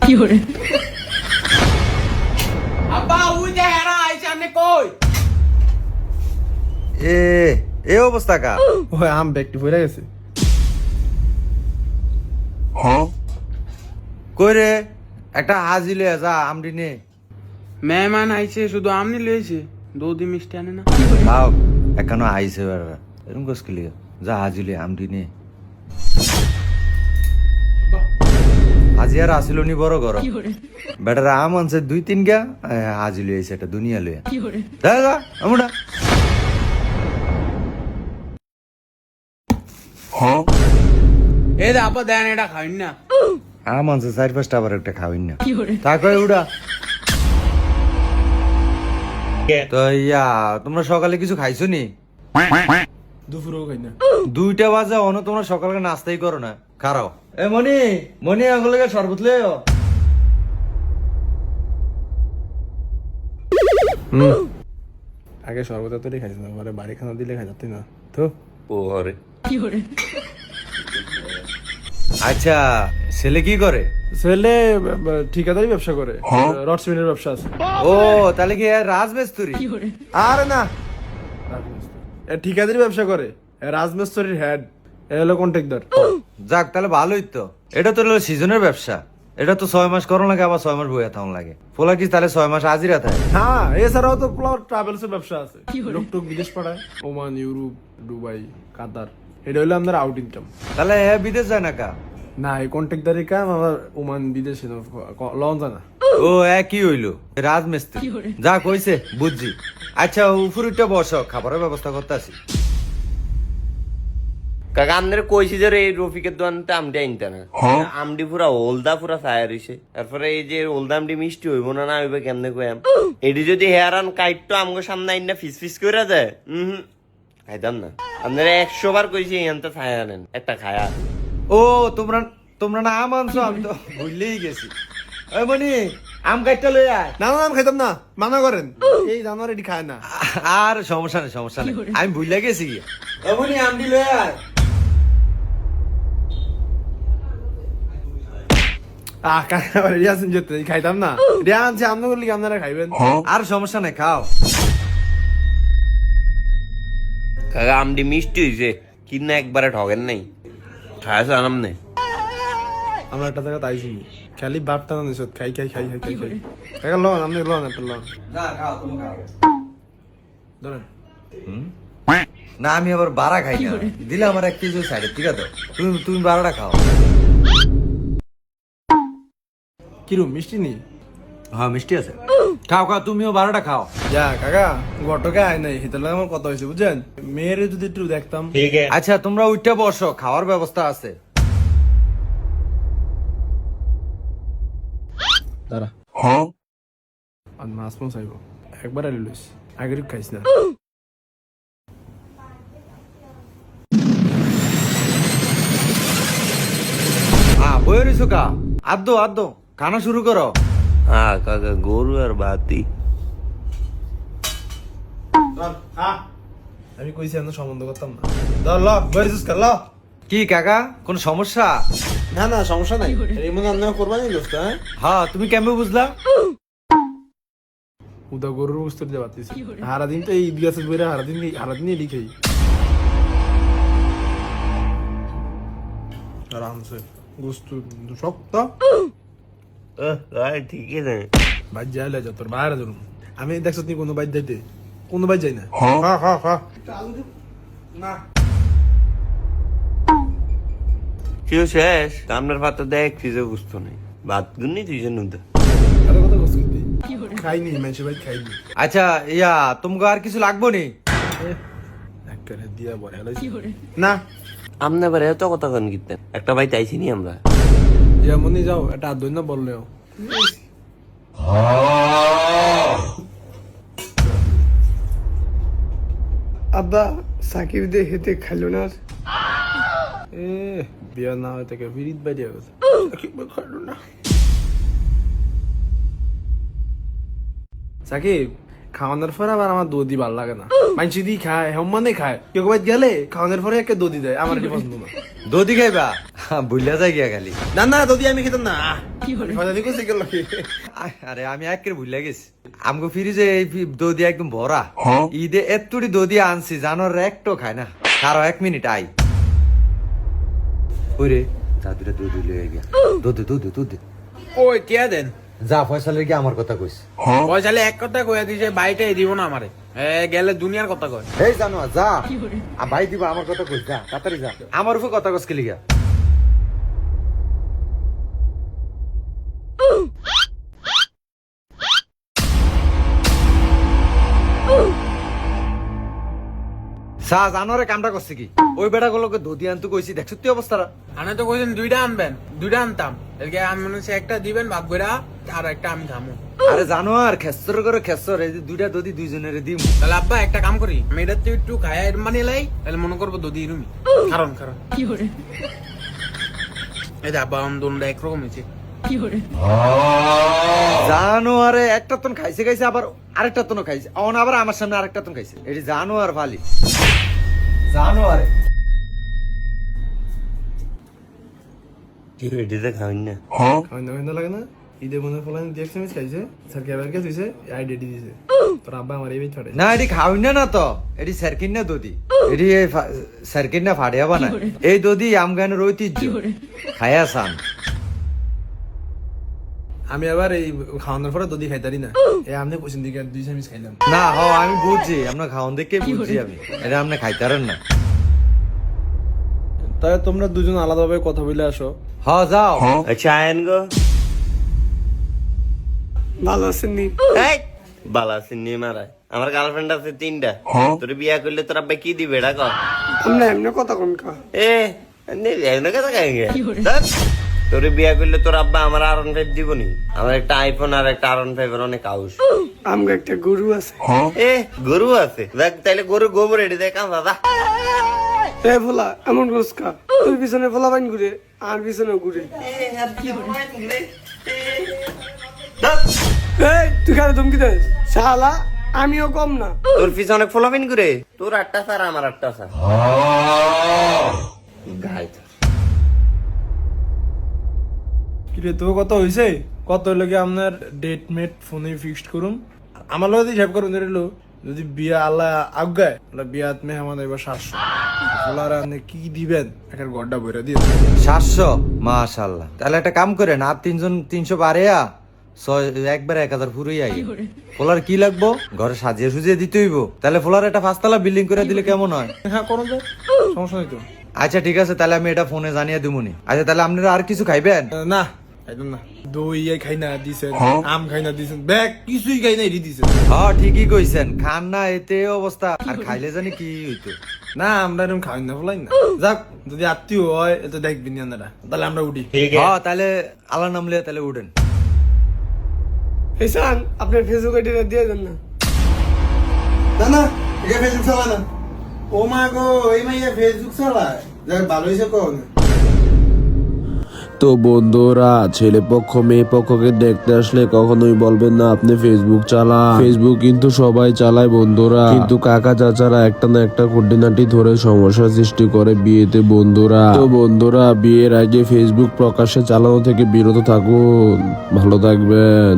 কি হরে আব্বা ওই যে হেরা আইছে আপনি কই এ অবস্থা কা ওই আম ব্যাগটি পড়ে গেছে। কই রে একটা হাজি লয়ে যা আমডি নে মেহমান আইছে শুধু আমনি লইছে দৌদি মিষ্টি আনে না তাও এখানো আইছে বেড়া এরকম কস কি লিগা যা হাজি লয়ে আমডি নে হাজি আর আসিল নি বড় ঘর বেটার আম আনছে 2-3 গা হাজি লয়ে আইছে একটা দুনিয়া লয়ে যা যা আমুডা এই দে আব্বা দেন এটা খাইন না আম আনছে 4-5টা আবার একটা খাওয়াইন না তাকে উড়া তো ইয়া তোমরা সকালে কিছু খাইছো নি দুপুরেও খাই না। 2টা বাজে অন তোমরা সকালে নাস্তাই করো না খারাও এ মনি মনি আগলে শরবত লয়ে আও। আগে সর্বদা তোরই খাইছ না, মানে বাড়ি খানা দিলে খাই যাতি না তো। ওরে আচ্ছা ছেলে কি করে? ছেলে ঠিকাদারি ব্যবসা করে, রড সিমেন্টের ব্যবসা আছে। ও তাহলে কি রাজমিস্ত্রি? আরে না, ঠিকাদারি ব্যবসা করে, রাজমিস্ত্রির হেড এলো কন্ট্রাক্টর। যাক তাহলে ভালোই তো। এটা তো হলো সিজনের ব্যবসা, এটা তো 6 মাস করো লাগে আবার 6 মাস বইয়া থাকুন লাগে। পোলা কি তাহলে 6 মাস হাজিরা থাকে? হ্যাঁ, এছাড়াও তো ট্রাভেলস এর ব্যবসা আছে, লোক টোক বিদেশ পাঠায়, ওমান, ইউরোপ, দুবাই, কাতার। এটা হলো আমাদের আউট ইনকাম। তাহলে বিদেশ যায় না কা? না, এই কন্ট্রাক্টরের কাম আমার ওমান বিদেশে লন জানা। ও একই হইলো রাজমিস্ত্রি। যা কইছে বুঝছি। আচ্ছা উপরটা বসো, খাবারের ব্যবস্থা করতে আসি। কাকা আমাদের কইছি যে এই রফিকের দোকানতে আমডি আনতে না, আমডি পুরা ওলদা পুরা ফায়ার হইছে। তারপরে এই যে ওলদা আমডি মিষ্টি হইব না, না হইবে কেমনে কইম? এটি যদি হেয়ারান কাইটটো আমগো সামনে আইনা ফিস ফিস কইরা যায়, খাইতাম না। আপনারা 100 বার কইছি এনতে ফায়ার আনেন, একটা খায়া। ও তোমরা তোমরা না আম আনছো, আমি তো ভুললেই গেছি। ওই মনি আম কাটটা লই আয়। না না, আমি খাইতাম না, মানা করেন। এই জানোয়ার এটি খায় না। আর সমস্যা নেই সমস্যা নেই, আমি ভুলে গেছি। ওই মনি আমডি লই আয়। কাকা রিয়াসিন যেতে খাইতাম না, রিয়া আনছে আমনা করলে কি আপনারা খাইবেন? আর সমস্যা নেই খাও। কাকা আমডি মিষ্টি হইছে, কিনা একবারে ঠগেন নাই, খায়াছে আনাম নেই। আমরা একটা জায়গা তাই শুনি, খালি বাপটা না নিছত, খাই খাই খাই খাই খাই খাই। কাকা লন, আপনি লন, একটা লন না খাও, তুমি খাও। ধরেন। না আমি আবার বাড়া খাই না, দিলে আমার 1 কেজি সাইডে, ঠিক আছে? তুমি তুমি বাড়াটা খাও। কিরম মিষ্টি নেই? হ্যাঁ মিষ্টি আছে, খাও খাও, তুমিও বারোটা খাও। যা কাকা, গটকে আয় নাই, হিতালে আমার কথা হয়েছে বুঝছেন। মেয়েরে যদি একটু দেখতাম। আচ্ছা তোমরা উঠটা বসো, খাওয়ার ব্যবস্থা আছে। দাঁড়া, আর মাছ মাছ আইব একবার আলি লইস, আগের খাইস না। হ্যাঁ বই রইছো কা, আদ্দো আদ্দো খানা শুরু করো। হ্যাঁ কাকা, গরু আর বাতি। আমি কইছি আমরা সম্বন্ধ করতাম না। ধর ল, বইরিস কা ল। কি কাকা কোন সমস্যা? না না, সমস্যা নাই, এই মনে আপনারা করবানি দোস্ত। হ্যাঁ হ্যাঁ তুমি কেমন বুঝলা? উদা গরুর উস্তর দিয়ে বাতিছি, সারাদিন তো এই বিয়াসের বইরা সারাদিন লিখাই আরামসে গুস্তু শক্ত। ঠিক আছে, বাইর যাইলে যা তোর বাইরে ধরুন। আমি দেখছ তুই কোনো বাইর যাইতে, কোনো বাইর যাই না। হ্যাঁ হ্যাঁ হ্যাঁ না কেউ শেষ আপনার পাতা দেখ ফ্রিজে বুঝতো নেই, ভাত গুনি তুই জন্য আরে কথা কস কি খাইনি, মানুষের বাইর খাইনি। আচ্ছা ইয়া তোমাকে আর কিছু লাগবো নি? একটা দিয়া বড় হেলাইছি না। আমনে বারে এত কথা কন কিতেন, একটা ভাই তাইছি নি আমরা। যেমনই যাও এটা আর দৈন্য বললেও আব্বা সাকিব দিয়ে হেতে খাইল না। এ বিয়া না হয় থেকে বিরিত বাইরে গেছে, সাকিব খাইল না। সাকিব খাওয়ানোর পরে আবার আমার দধি ভাল লাগে না মানসি দিয়ে খায় হেমানে খায় কেউ বাইর গেলে খাওয়ানোর পরে একে দধি দেয় আমার এটি পছন্দ না দধি খাইবা বুঝলা যাই গিয়া খালি না না দধি আমি খেতাম না আরে আমি একের ভুলে গেছি আমগো ফ্রিজে এই দধি একদম ভরা ঈদে এতটি দধি আনছি জানোর একটো খায় না কারো 1 মিনিট আই ওরে দাদুরা দুধ লয়ে গিয়া দুধ ওই কে দেন যা ফয়সালের কি আমার কথা কইস পয়সালে এক কথা কইয়া দিছে বাইটাই দিব না আমারে গেলে দুনিয়ার কথা কয় এই জানো যা ভাই দিবা আমার কথা কইস যা তাড়াতাড়ি যা আমার উপর কথা কইস কি লিগা সা জানোরে কামটা করছে কি ওই বেটা গুলোকে দধি আনতে কইছি দেখ সত্যি অবস্থাটা আনে তো কইছেন দুইটা আনবেন দুইটা আনতাম এদিকে আমি মনে হচ্ছে একটা দিবেন ভাগ করে আর একটা আমি খামু আরে জানো আর খেসর করে খেসর এই যে দুইটা দধি দুইজনের দিম তাহলে আব্বা একটা কাম করি আমি এটা একটু খায়া মানে লাই তাহলে মনে করবো দধি রুমি কারণ এই যে আব্বা আমার দোনটা একরকম হয়েছে জানো আরে একটা তন খাইছে আবার আরেকটা তন খাইছে অন আবার আমার সামনে আরেকটা তন খাইছে এটি জানো আর ফালি জানো আরে এটিতে খাওয়াই না খাওয়ানো লাগে না ঈদে মনে ফলান দিয়ে একসাথে খাইছে স্যার কেবার কে দিছে আইডিয়া দিছে তোর আব্বা আমার এই ছড়ে না এটি খাওয়াই না তো এটি সার্কিন না দধি এটি সার্কিন না ফাড়িয়া বানায় এই দধি আমগানের ঐতিহ্য খায়া সান আমি আবার এই খাওয়ানোর পরে দধি খাইতারি না এই আপনি পছন্দ দিকে 2 চামচ খাইলাম না হ আমি বুঝছি আপনার খাওয়ান দেখে বুঝছি আমি এটা আপনি খাইতারেন না তাই তোমরা দুজন আলাদাভাবে কথা বলে আসো হ যাও আচ্ছা আয়ন গো ভালো আছেন নি এই বালা সিন্নি মারায় আমার গার্লফ্রেন্ড আছে 3টা তোর বিয়া করলে তোর আব্বা কি দিবে এটা কর আমরা এমনি কথা কোন কা এমন কথা কাহিঙ্গে তোর বিয়া করলে তোর আব্বা আমার R15 দিবনি আমার একটা আইফোন আর একটা R15 এর অনেক আউস আমগো একটা গরু আছে গরু আছে দেখ তাইলে গরু গোবর এটি দেখ দাদা এ ভোলা এমন রোজকা তোর পিছনে ভোলা বাইন ঘুরে আর পিছনে ঘুরে এই তুই কারে ধমকি দেস শালা আমিও কম না তোর পিছনে অনেক ফলোবিন করে তোর 8টা স্যার আমার 8টা স্যার গাই কিরে তো কত হইছে কত লাগে আপনার ডেট মেট ফোনে ফিক্সড করুন আমার লগে হিসাব করুন ধরিলো যদি বিয়া আল্লাহ আজ্ঞায় তাহলে বিয়াত মেহমান এবার 700 বলার আপনি কি দিবেন একটা গড্ডা বইরা দিয়ে 700 মাশাআল্লাহ তাহলে একটা কাম করেন আর 300 পারেয়া একবারে 1000 পুরোই আই ফোলার কি লাগবো ঘরে সাজিয়ে সুজিয়ে দিতে হইব তাহলে ফোলার একটা 5তলা বিল্ডিং করে দিলে কেমন হয় হ্যাঁ করুন তো সমস্যা নেই তো আচ্ছা ঠিক আছে তাহলে আমি এটা ফোনে জানিয়ে দিবনি আচ্ছা তাহলে আপনারা আর কিছু খাইবেন না খাইতাম না দই খাই না দিছেন আম খাই না দিছেন ব্যাগ কিছুই খাই না এটি দিছেন হ্যাঁ ঠিকই কইছেন খান না এতে অবস্থা আর খাইলে জানি কি হইতো না আমরা এরকম খাই না ফলাই না যাক যদি আত্মীয় হয় এত দেখবেন আপনারা তাহলে আমরা উঠি হ্যাঁ তাহলে আল্লাহ নাম লিয়ে তাহলে উঠেন এসান আপনার ফেসবুক আইডিটা দিয়ে দেন না না না এটা ফেসবুক চালা না ও মা গো এই মাইয়া ফেসবুক চালায় যাক ভালো হইছে কোন তো বন্ধুরা ছেলে পক্ষ মেয়ে পক্ষকে দেখতে আসলে কখনোই বলবেন না আপনি ফেসবুক চালান। ফেসবুক কিন্তু সবাই চালায় বন্ধুরা, কিন্তু কাকা চাচারা একটা না একটা খুঁটিনাটি ধরে সমস্যা সৃষ্টি করে বিয়েতে বন্ধুরা। তো বন্ধুরা বিয়ের আগে ফেসবুক প্রকাশ্যে চালানো থেকে বিরত থাকুন। ভালো থাকবেন।